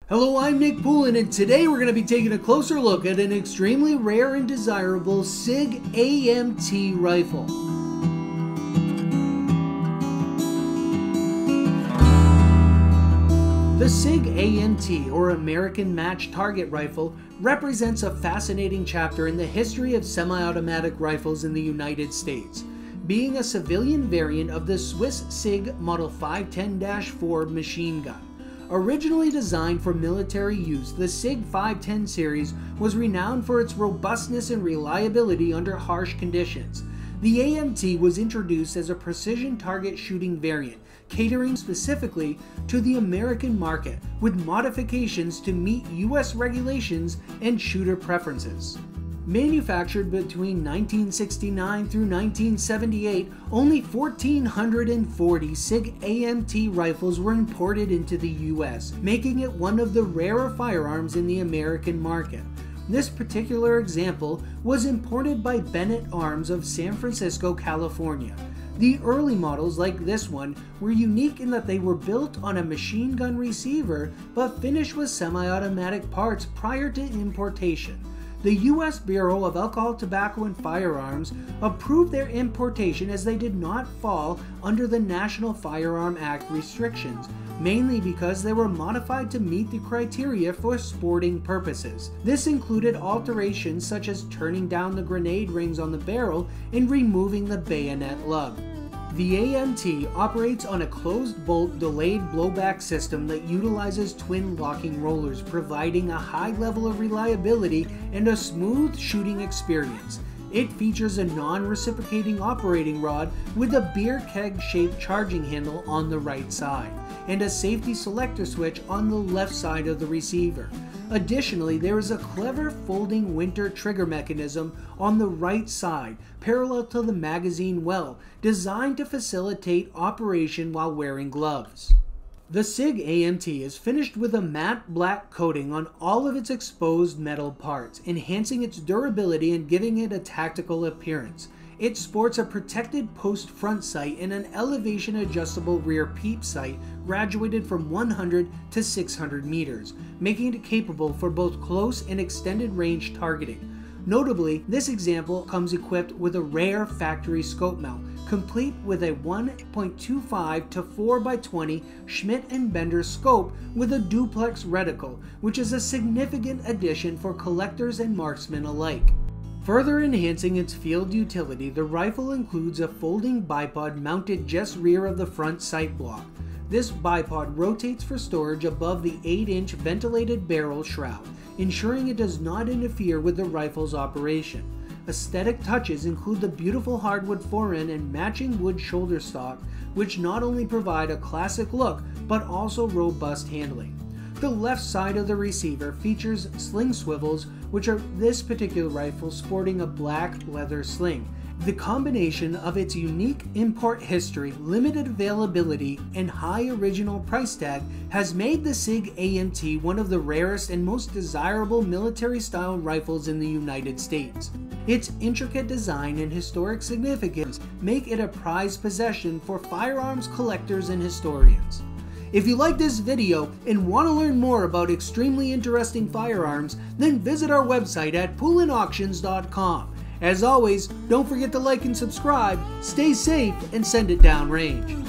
Hello, I'm Nick Poulin, and today we're going to be taking a closer look at an extremely rare and desirable SIG AMT rifle. The SIG AMT, or American Match Target Rifle, represents a fascinating chapter in the history of semi-automatic rifles in the United States, being a civilian variant of the Swiss SIG Model 510-4 machine gun. Originally designed for military use, the SIG 510 series was renowned for its robustness and reliability under harsh conditions. The AMT was introduced as a precision target shooting variant, catering specifically to the American market, with modifications to meet U.S. regulations and shooter preferences. Manufactured between 1969 through 1978, only 1,440 SIG AMT rifles were imported into the U.S., making it one of the rarer firearms in the American market. This particular example was imported by Bennett Arms of San Francisco, California. The early models, like this one, were unique in that they were built on a machine gun receiver but finished with semi-automatic parts prior to importation. The U.S. Bureau of Alcohol, Tobacco, and Firearms approved their importation as they did not fall under the National Firearm Act restrictions, mainly because they were modified to meet the criteria for sporting purposes. This included alterations such as turning down the grenade rings on the barrel and removing the bayonet lug. The AMT operates on a closed-bolt delayed blowback system that utilizes twin locking rollers, providing a high level of reliability and a smooth shooting experience. It features a non-reciprocating operating rod with a beer keg-shaped charging handle on the right side, and a safety selector switch on the left side of the receiver. Additionally, there is a clever folding winter trigger mechanism on the right side, parallel to the magazine well, designed to facilitate operation while wearing gloves. The SIG AMT is finished with a matte black coating on all of its exposed metal parts, enhancing its durability and giving it a tactical appearance. It sports a protected post front sight and an elevation adjustable rear peep sight graduated from 100 to 600 meters, making it capable for both close and extended range targeting. Notably, this example comes equipped with a rare factory scope mount, complete with a 1.25 to 4x20 Schmidt & Bender scope with a duplex reticle, which is a significant addition for collectors and marksmen alike. Further enhancing its field utility, the rifle includes a folding bipod mounted just rear of the front sight block. This bipod rotates for storage above the 8-inch ventilated barrel shroud, ensuring it does not interfere with the rifle's operation. Aesthetic touches include the beautiful hardwood forend and matching wood shoulder stock, which not only provide a classic look, but also robust handling. The left side of the receiver features sling swivels, which are this particular rifle sporting a black leather sling. The combination of its unique import history, limited availability, and high original price tag has made the SIG AMT one of the rarest and most desirable military-style rifles in the United States. Its intricate design and historic significance make it a prized possession for firearms collectors and historians. If you like this video and want to learn more about extremely interesting firearms, then visit our website at poulinauctions.com. As always, don't forget to like and subscribe, stay safe, and send it downrange.